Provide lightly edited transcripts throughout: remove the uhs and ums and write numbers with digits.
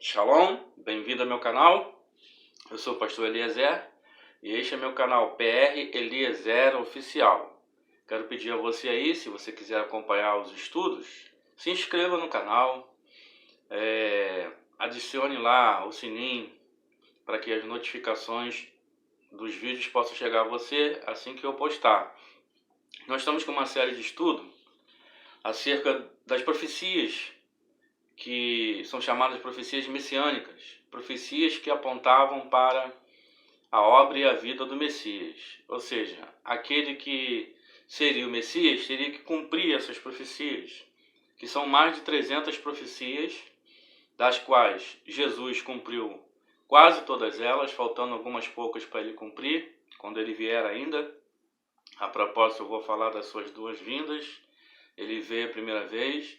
Shalom, bem-vindo ao meu canal. Eu sou o pastor Eliezer e este é meu canal PR Eliezer Oficial. Quero pedir a você aí, se você quiser acompanhar os estudos, se inscreva no canal, adicione lá o sininho para que as notificações dos vídeos possam chegar a você assim que eu postar. Nós estamos com uma série de estudo acerca das profecias que são chamadas profecias messiânicas, profecias que apontavam para a obra e a vida do Messias. Ou seja, aquele que seria o Messias teria que cumprir essas profecias, que são mais de 300 profecias, das quais Jesus cumpriu quase todas elas, faltando algumas poucas para ele cumprir, quando ele vier ainda. A propósito, eu vou falar das suas duas vindas. Ele veio a primeira vez,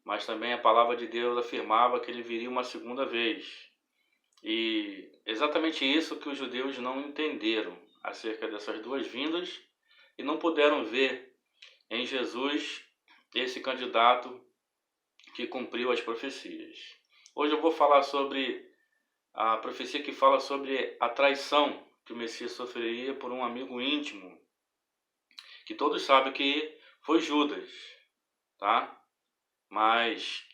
mas também a palavra de Deus afirmava que ele viria uma segunda vez. E exatamente isso que os judeus não entenderam acerca dessas duas vindas e não puderam ver em Jesus esse candidato que cumpriu as profecias. Hoje eu vou falar sobre a profecia que fala sobre a traição que o Messias sofreria por um amigo íntimo, que todos sabem que foi Judas, tá? Mas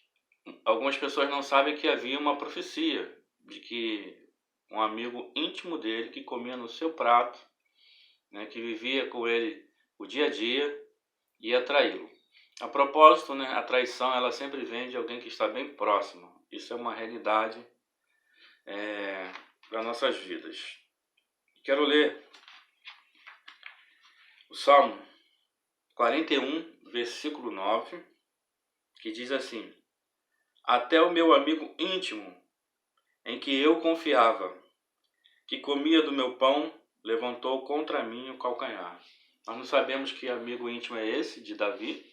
algumas pessoas não sabem que havia uma profecia de que um amigo íntimo dele, que comia no seu prato, né, que vivia com ele o dia a dia, ia traí-lo. A propósito, né, a traição ela sempre vem de alguém que está bem próximo. Isso é uma realidade para nossas vidas. Quero ler o Salmo 41, versículo 9, que diz assim: Até o meu amigo íntimo, em que eu confiava, que comia do meu pão, levantou contra mim o calcanhar. Nós não sabemos que amigo íntimo é esse de Davi,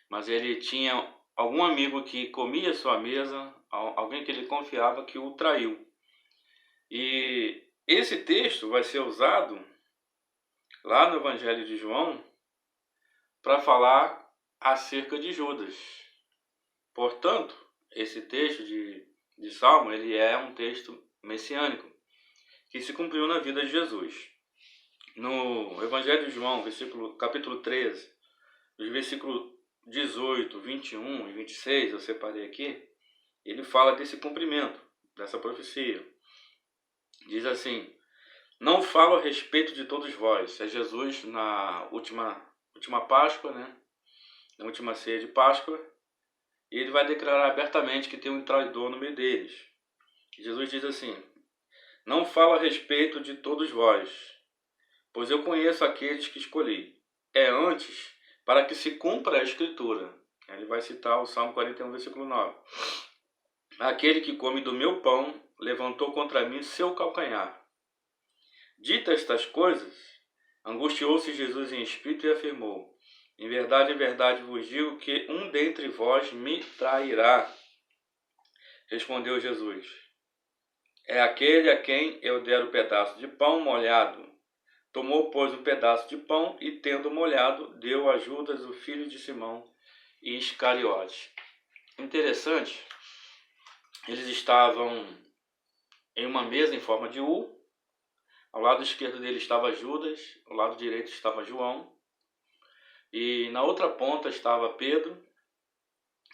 mas ele tinha algum amigo que comia sua mesa, alguém que ele confiava que o traiu. E esse texto vai ser usado lá no Evangelho de João para falar acerca de Judas. Portanto, esse texto de Salmo, ele é um texto messiânico que se cumpriu na vida de Jesus. No Evangelho de João, capítulo 13, os versículos 18, 21 e 26, eu separei aqui, ele fala desse cumprimento, dessa profecia. Diz assim: Não falo a respeito de todos vós. É Jesus na última Páscoa, né? Na última ceia de Páscoa, e ele vai declarar abertamente que tem um traidor no meio deles. Jesus diz assim: Não falo a respeito de todos vós, pois eu conheço aqueles que escolhi. É antes para que se cumpra a Escritura. Ele vai citar o Salmo 41, versículo 9. Aquele que come do meu pão levantou contra mim seu calcanhar. Dita estas coisas, angustiou-se Jesus em espírito e afirmou: em verdade vos digo que um dentre vós me trairá. Respondeu Jesus: É aquele a quem eu der o pedaço de pão molhado. Tomou, pois, um pedaço de pão e, tendo molhado, deu a Judas, o filho de Simão, e Iscariote. Interessante, eles estavam em uma mesa em forma de U. Ao lado esquerdo dele estava Judas, ao lado direito estava João, e na outra ponta estava Pedro.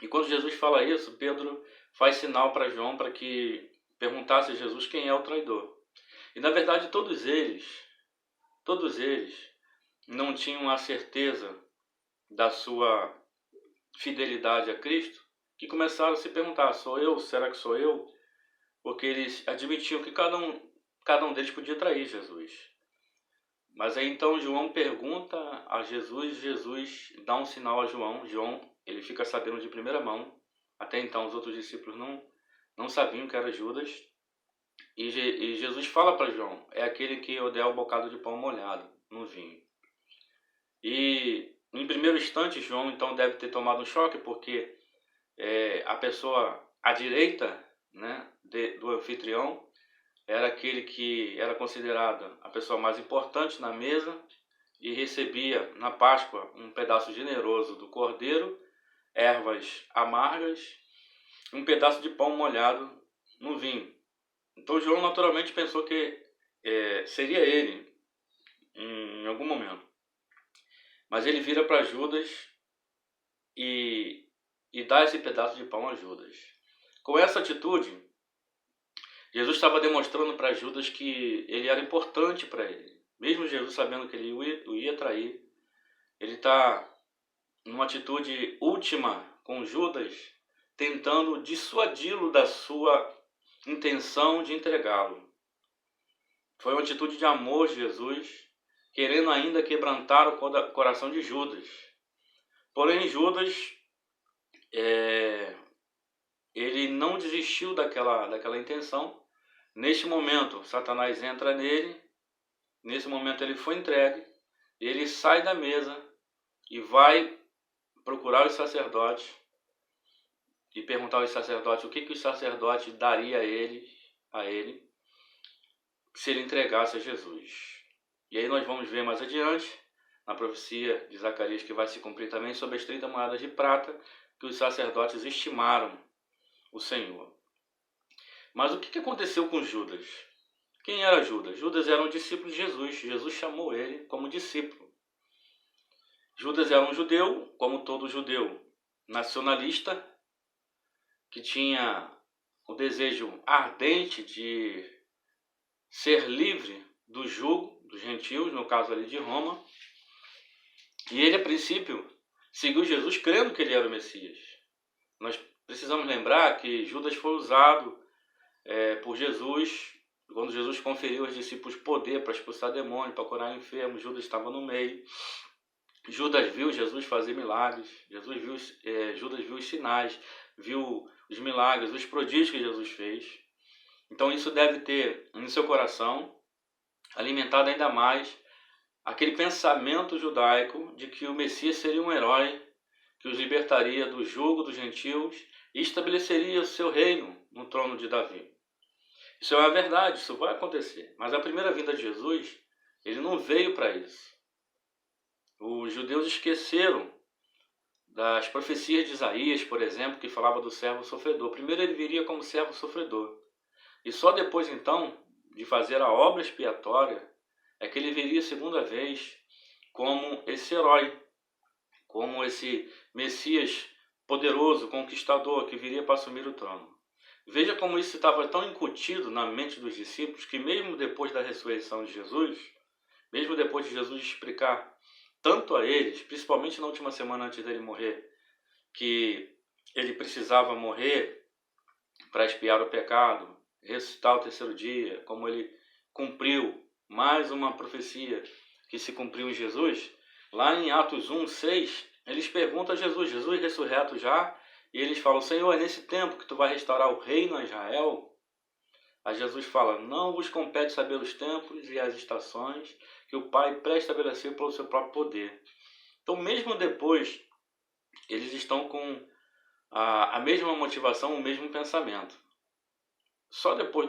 E quando Jesus fala isso, Pedro faz sinal para João para que perguntasse a Jesus quem é o traidor. E na verdade todos eles não tinham a certeza da sua fidelidade a Cristo, que começaram a se perguntar: sou eu? Será que sou eu? Porque eles admitiam que cada um deles podia trair Jesus. Mas aí então João pergunta a Jesus, Jesus dá um sinal a João. João, ele fica sabendo de primeira mão. Até então os outros discípulos não sabiam que era Judas. E Jesus fala para João: é aquele que eu der o bocado de pão molhado no vinho. E em primeiro instante João então deve ter tomado um choque, porque a pessoa à direita, né, do anfitrião era aquele que era considerado a pessoa mais importante na mesa e recebia na Páscoa um pedaço generoso do cordeiro, ervas amargas um pedaço de pão molhado no vinho. Então João naturalmente pensou que seria ele em algum momento. Mas ele vira para Judas e dá esse pedaço de pão a Judas. Com essa atitude, Jesus estava demonstrando para Judas que ele era importante para ele. Mesmo Jesus sabendo que ele o ia trair, ele está numa atitude última com Judas, tentando dissuadi-lo da sua intenção de entregá-lo. Foi uma atitude de amor de Jesus, querendo ainda quebrantar o coração de Judas. Porém, Judas, ele não desistiu daquela intenção. Neste momento, Satanás entra nele. Nesse momento, ele foi entregue. Ele sai da mesa e vai procurar os sacerdotes e perguntar aos sacerdotes o que os sacerdotes daria a ele se ele entregasse a Jesus. E aí nós vamos ver mais adiante, na profecia de Zacarias, que vai se cumprir também, sobre as 30 moedas de prata que os sacerdotes estimaram o Senhor. Mas o que aconteceu com Judas? Quem era Judas? Judas era um discípulo de Jesus. Jesus chamou ele como discípulo. Judas era um judeu, como todo judeu nacionalista, que tinha o desejo ardente de ser livre do jugo dos gentios, no caso ali de Roma. E ele, a princípio, seguiu Jesus crendo que ele era o Messias. Nós precisamos lembrar que Judas foi usado por Jesus, quando Jesus conferiu aos discípulos poder para expulsar demônio, para curar enfermos. Judas estava no meio. Judas viu Jesus fazer milagres. Judas viu os sinais, viu os milagres, os prodígios que Jesus fez. Então isso deve ter no seu coração alimentado ainda mais aquele pensamento judaico de que o Messias seria um herói que os libertaria do jugo dos gentios e estabeleceria o seu reino no trono de Davi. Isso é uma verdade, isso vai acontecer. Mas a primeira vinda de Jesus, ele não veio para isso. Os judeus esqueceram das profecias de Isaías, por exemplo, que falava do servo sofredor. Primeiro ele viria como servo sofredor. E só depois, então, de fazer a obra expiatória, é que ele viria a segunda vez como esse herói, como esse Messias poderoso, conquistador, que viria para assumir o trono. Veja como isso estava tão incutido na mente dos discípulos, que mesmo depois da ressurreição de Jesus, mesmo depois de Jesus explicar tanto a eles, principalmente na última semana antes dele morrer, que ele precisava morrer para expiar o pecado, ressuscitar ao terceiro dia, como ele cumpriu mais uma profecia que se cumpriu em Jesus, lá em Atos 1:6, eles perguntam a Jesus, Jesus ressurreto já, e eles falam, Senhor, é nesse tempo que tu vai restaurar o reino a Israel? Aí Jesus fala, não vos compete saber os tempos e as estações que o Pai pré-estabeleceu pelo seu próprio poder. Então, mesmo depois, eles estão com a mesma motivação, o mesmo pensamento. Só depois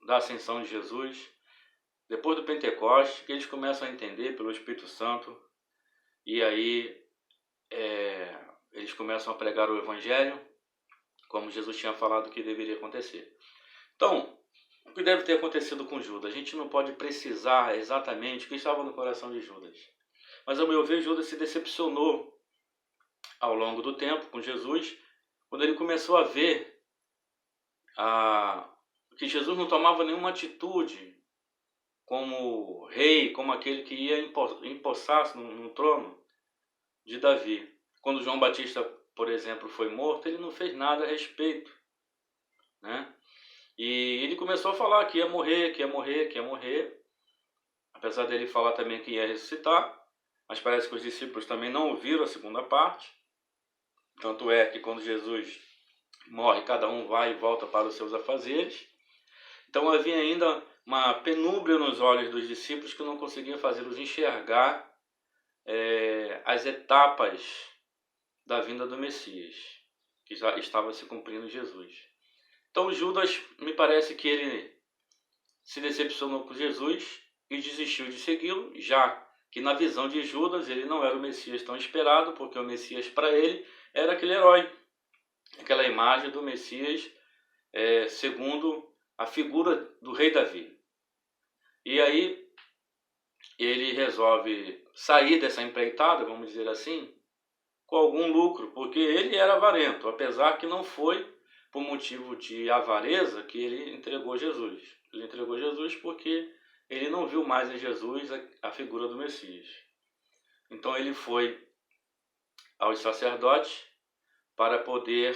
da ascensão de Jesus, depois do Pentecostes, que eles começam a entender pelo Espírito Santo, e aí eles começam a pregar o Evangelho, como Jesus tinha falado que deveria acontecer. Então, o que deve ter acontecido com Judas? A gente não pode precisar exatamente o que estava no coração de Judas. Mas, ao meu ver, Judas se decepcionou ao longo do tempo com Jesus, quando ele começou a ver que Jesus não tomava nenhuma atitude como rei, como aquele que ia empossar-se no trono de Davi. Quando João Batista, por exemplo, foi morto, ele não fez nada a respeito, né? E ele começou a falar que ia morrer, que ia morrer, que ia morrer, apesar dele falar também que ia ressuscitar, mas parece que os discípulos também não ouviram a segunda parte. Tanto é que quando Jesus morre, cada um vai e volta para os seus afazeres. Então havia ainda uma penúmbria nos olhos dos discípulos que não conseguia fazê-los enxergar as etapas da vinda do Messias, que já estava se cumprindo em Jesus. Então Judas, me parece que ele se decepcionou com Jesus e desistiu de segui-lo, já que na visão de Judas ele não era o Messias tão esperado, porque o Messias para ele era aquele herói aquela imagem do Messias segundo a figura do rei Davi. E aí ele resolve sair dessa empreitada, vamos dizer assim, com algum lucro, porque ele era avarento, apesar que não foi por motivo de avareza que ele entregou Jesus. Ele entregou Jesus porque ele não viu mais em Jesus a figura do Messias. Então ele foi aos sacerdotes para poder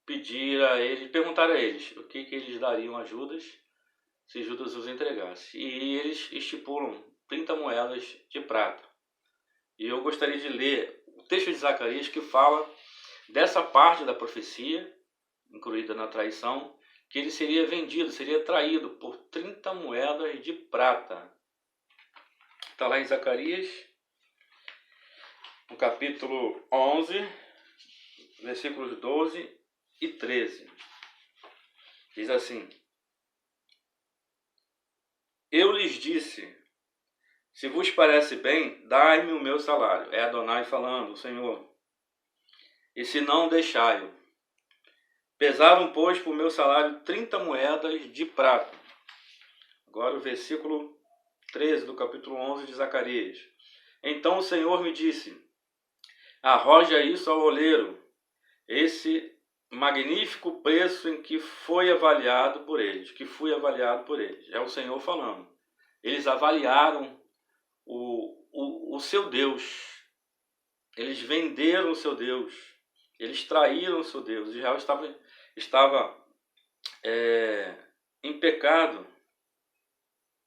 pedir a eles, perguntar a eles o que eles dariam a Judas se Judas os entregasse. E eles estipulam 30 moedas de prata. E eu gostaria de ler o texto de Zacarias que fala dessa parte da profecia, incluída na traição, que ele seria vendido, seria traído por 30 moedas de prata. Está lá em Zacarias, no capítulo 11, versículos 12 e 13. Diz assim: Eu lhes disse, se vos parece bem, dai-me o meu salário. É Adonai falando, o Senhor. E se não, deixai-o. Pesaram, pois, por meu salário 30 moedas de prata. Agora o versículo 13 do capítulo 11 de Zacarias. Então o Senhor me disse, arroja isso ao oleiro, esse magnífico preço em que foi avaliado por eles, que fui avaliado por eles. É o Senhor falando. Eles avaliaram o seu Deus. Eles venderam o seu Deus. Eles traíram o seu Deus. Israel estava em pecado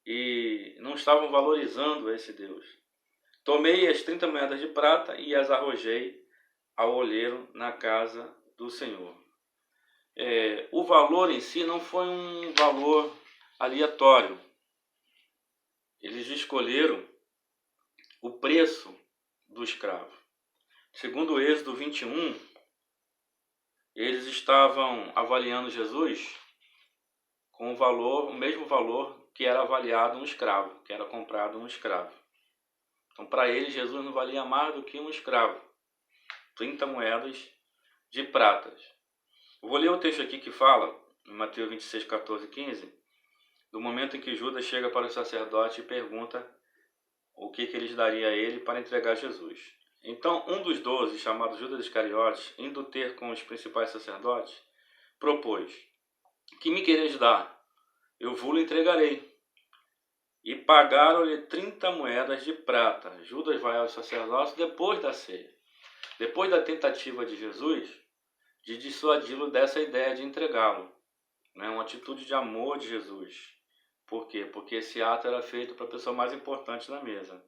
e não estavam valorizando esse Deus. Tomei as 30 moedas de prata e as arrojei ao olheiro na casa do Senhor. O valor em si não foi um valor aleatório. Eles escolheram o preço do escravo. Segundo o Êxodo 21, eles estavam avaliando Jesus com o mesmo valor que era avaliado um escravo, que era comprado um escravo. Então, para eles, Jesus não valia mais do que um escravo. 30 moedas de pratas. Eu vou ler o texto aqui que fala, em Mateus 26, 14 e 15, do momento em que Judas chega para o sacerdote e pergunta o que eles dariam a ele para entregar Jesus. Então, um dos 12, chamado Judas Iscariotes, indo ter com os principais sacerdotes, propôs, que me quereis dar? Eu vos entregarei. E pagaram-lhe 30 moedas de prata. Judas vai ao sacerdócio depois da ceia. Depois da tentativa de Jesus de dissuadi-lo dessa ideia de entregá-lo. Uma atitude de amor de Jesus. Por quê? Porque esse ato era feito para a pessoa mais importante na mesa.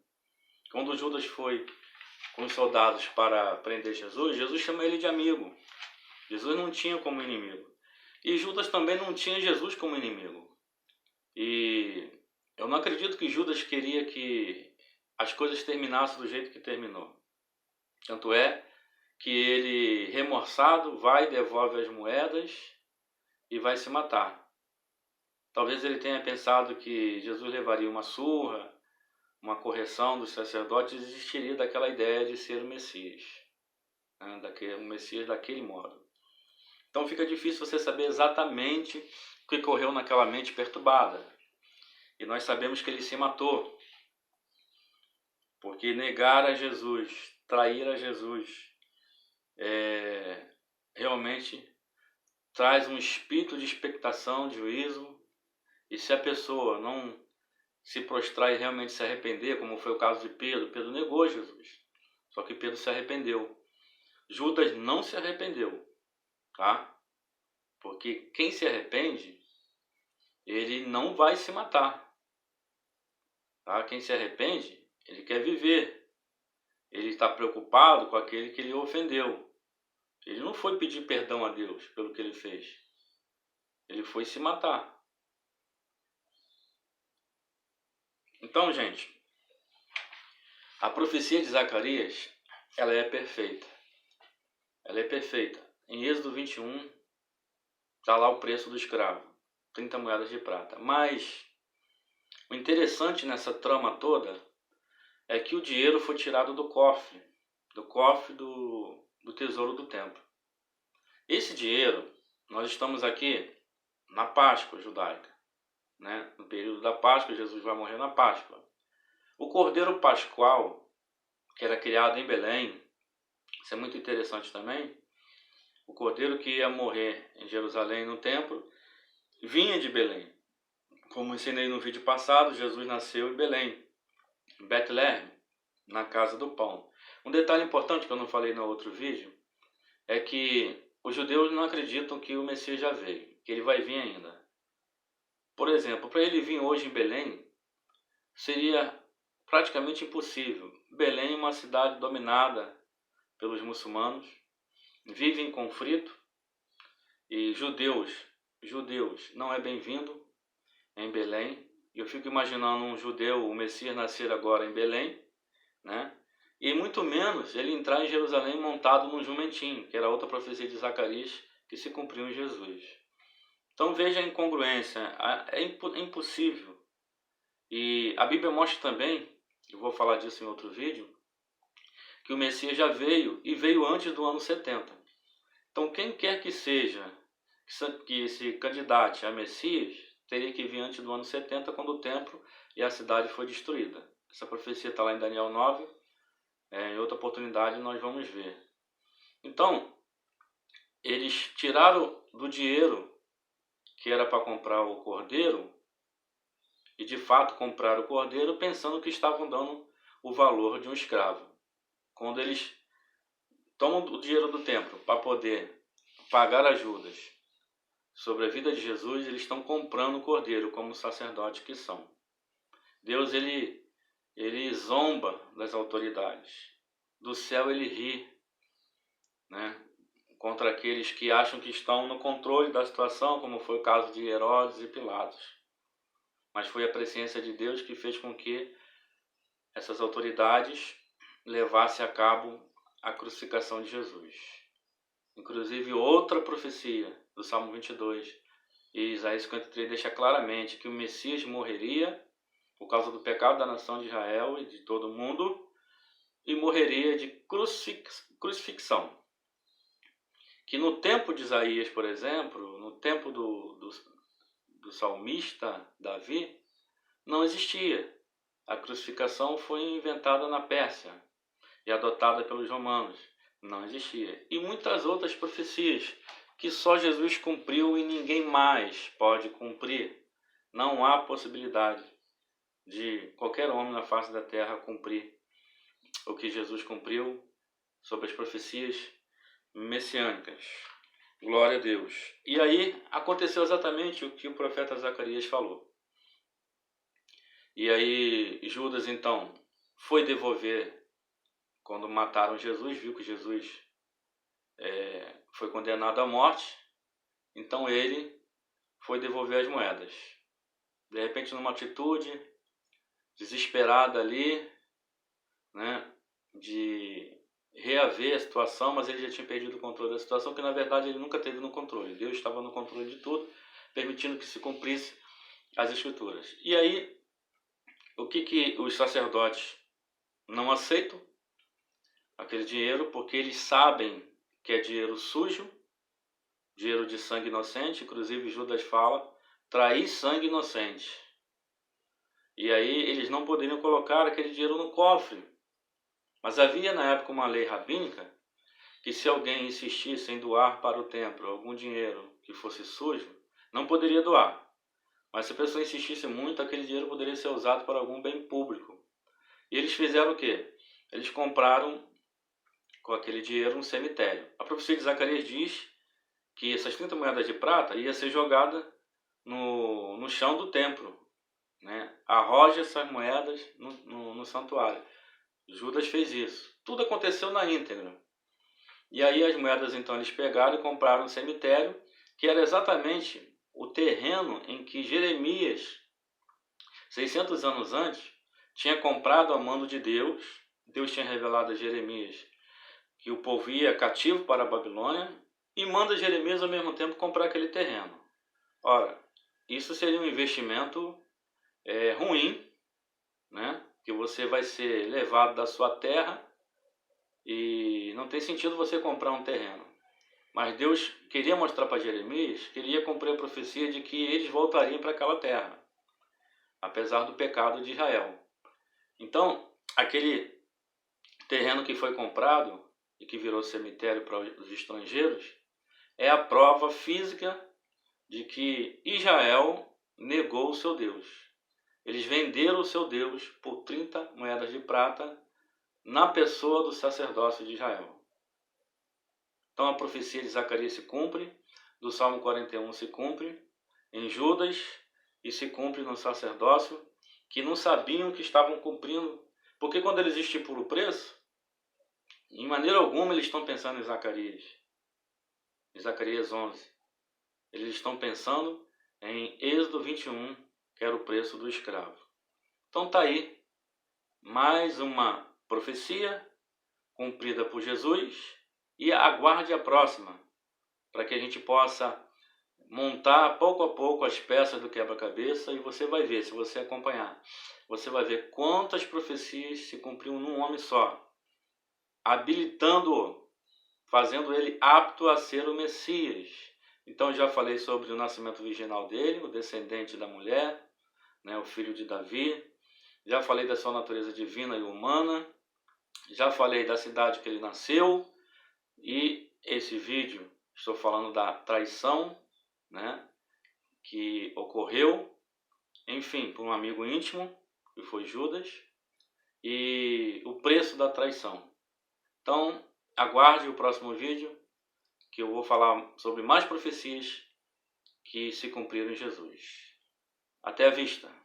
Quando Judas foi com os soldados para prender Jesus, Jesus chama ele de amigo. Jesus não tinha como inimigo. E Judas também não tinha Jesus como inimigo. E eu não acredito que Judas queria que as coisas terminassem do jeito que terminou. Tanto é que ele, remorçado, vai e devolve as moedas e vai se matar. Talvez ele tenha pensado que Jesus levaria uma surra, uma correção dos sacerdotes, e desistiria daquela ideia de ser o Messias. O Messias daquele modo. Então fica difícil você saber exatamente o que ocorreu naquela mente perturbada. E nós sabemos que ele se matou. Porque negar a Jesus, trair a Jesus, realmente traz um espírito de expectação, de juízo. E se a pessoa não se prostrar e realmente se arrepender, como foi o caso de Pedro, Pedro negou Jesus. Só que Pedro se arrependeu. Judas não se arrependeu, tá? Porque quem se arrepende, ele não vai se matar. Tá? Quem se arrepende, ele quer viver. Ele está preocupado com aquele que ele ofendeu. Ele não foi pedir perdão a Deus pelo que ele fez. Ele foi se matar. Então, gente, a profecia de Zacarias, ela é perfeita. Ela é perfeita. Em Êxodo 21, está lá o preço do escravo. 30 moedas de prata. Mas o interessante nessa trama toda é que o dinheiro foi tirado do cofre do tesouro do templo. Esse dinheiro, nós estamos aqui na Páscoa judaica, né? No período da Páscoa, Jesus vai morrer na Páscoa. O cordeiro pascual, que era criado em Belém, isso é muito interessante também. O cordeiro que ia morrer em Jerusalém no templo vinha de Belém. Como ensinei no vídeo passado, Jesus nasceu em Belém, em Betlehem, na casa do pão. Um detalhe importante que eu não falei no outro vídeo é que os judeus não acreditam que o Messias já veio, que ele vai vir ainda. Por exemplo, para ele vir hoje em Belém, seria praticamente impossível. Belém é uma cidade dominada pelos muçulmanos, vive em conflito, e judeus não é bem-vindo em Belém. Eu fico imaginando um judeu, o Messias nascer agora em Belém, né? E muito menos ele entrar em Jerusalém montado num jumentinho, que era outra profecia de Zacarias que se cumpriu em Jesus. Então veja a incongruência, é impossível. E a Bíblia mostra também, eu vou falar disso em outro vídeo, que o Messias já veio e veio antes do ano 70. Então quem quer que seja que se candidate a Messias, teria que vir antes do ano 70, quando o templo e a cidade foi destruída. Essa profecia está lá em Daniel 9, em outra oportunidade nós vamos ver. Então, eles tiraram do dinheiro que era para comprar o cordeiro, e de fato compraram o cordeiro pensando que estavam dando o valor de um escravo. Quando eles tomam o dinheiro do templo para poder pagar ajudas sobre a vida de Jesus, eles estão comprando o cordeiro como sacerdotes que são. Deus, ele zomba das autoridades. Do céu ele ri, né? Contra aqueles que acham que estão no controle da situação, como foi o caso de Herodes e Pilatos. Mas foi a presciência de Deus que fez com que essas autoridades levassem a cabo a crucificação de Jesus. Inclusive outra profecia do Salmo 22 e Isaías 53 deixa claramente que o Messias morreria por causa do pecado da nação de Israel e de todo mundo, e morreria de crucifixão. Que no tempo de Isaías, por exemplo, no tempo do salmista Davi, não existia. A crucificação foi inventada na Pérsia e adotada pelos romanos. Não existia. E muitas outras profecias que só Jesus cumpriu e ninguém mais pode cumprir. Não há possibilidade de qualquer homem na face da terra cumprir o que Jesus cumpriu sobre as profecias messiânicas. Glória a Deus. E aí aconteceu exatamente o que o profeta Zacarias falou. E aí Judas então foi devolver, quando mataram Jesus, viu que Jesus foi condenado à morte, então ele foi devolver as moedas. De repente, numa atitude desesperada ali, né, de reaver a situação, mas ele já tinha perdido o controle da situação, que na verdade ele nunca teve no controle. Deus estava no controle de tudo, permitindo que se cumprisse as escrituras. E aí, o que os sacerdotes não aceitam? Aquele dinheiro, porque eles sabem que é dinheiro sujo, dinheiro de sangue inocente. Inclusive Judas fala, trair sangue inocente. E aí eles não poderiam colocar aquele dinheiro no cofre. Mas havia na época uma lei rabínica que se alguém insistisse em doar para o templo algum dinheiro que fosse sujo, não poderia doar. Mas se a pessoa insistisse muito, aquele dinheiro poderia ser usado para algum bem público. E eles fizeram o quê? Eles compraram com aquele dinheiro um cemitério. A profecia de Zacarias diz que essas 30 moedas de prata ia ser jogada no chão do templo, né? Arroja essas moedas no santuário. Judas fez isso. Tudo aconteceu na íntegra. E aí as moedas então eles pegaram e compraram um cemitério, que era exatamente o terreno em que Jeremias, 600 anos antes, tinha comprado a mando de Deus. Deus tinha revelado a Jeremias que o povo ia cativo para a Babilônia, e manda Jeremias ao mesmo tempo comprar aquele terreno. Ora, isso seria um investimento ruim, né? Que você vai ser levado da sua terra e não tem sentido você comprar um terreno. Mas Deus queria mostrar para Jeremias que ele ia cumprir a profecia de que eles voltariam para aquela terra, apesar do pecado de Israel. Então, aquele terreno que foi comprado e que virou cemitério para os estrangeiros é a prova física de que Israel negou o seu Deus. Eles venderam o seu Deus por 30 moedas de prata na pessoa do sacerdócio de Israel. Então a profecia de Zacarias se cumpre, do Salmo 41 se cumpre, em Judas, e se cumpre no sacerdócio, que não sabiam que estavam cumprindo. Porque quando eles estipulam o preço, em maneira alguma eles estão pensando em Zacarias 11. Eles estão pensando em Êxodo 21, que era o preço do escravo. Então está aí mais uma profecia cumprida por Jesus, e aguarde a próxima, para que a gente possa montar pouco a pouco as peças do quebra-cabeça, e você vai ver, se você acompanhar, você vai ver quantas profecias se cumpriam num homem só, habilitando-o, fazendo ele apto a ser o Messias. Então já falei sobre o nascimento virginal dele, o descendente da mulher, né, o filho de Davi. Já falei da sua natureza divina e humana. Já falei da cidade que ele nasceu. E esse vídeo, estou falando da traição, né, que ocorreu, enfim, por um amigo íntimo, que foi Judas, e o preço da traição. Então, aguarde o próximo vídeo, que eu vou falar sobre mais profecias que se cumpriram em Jesus. Até a vista!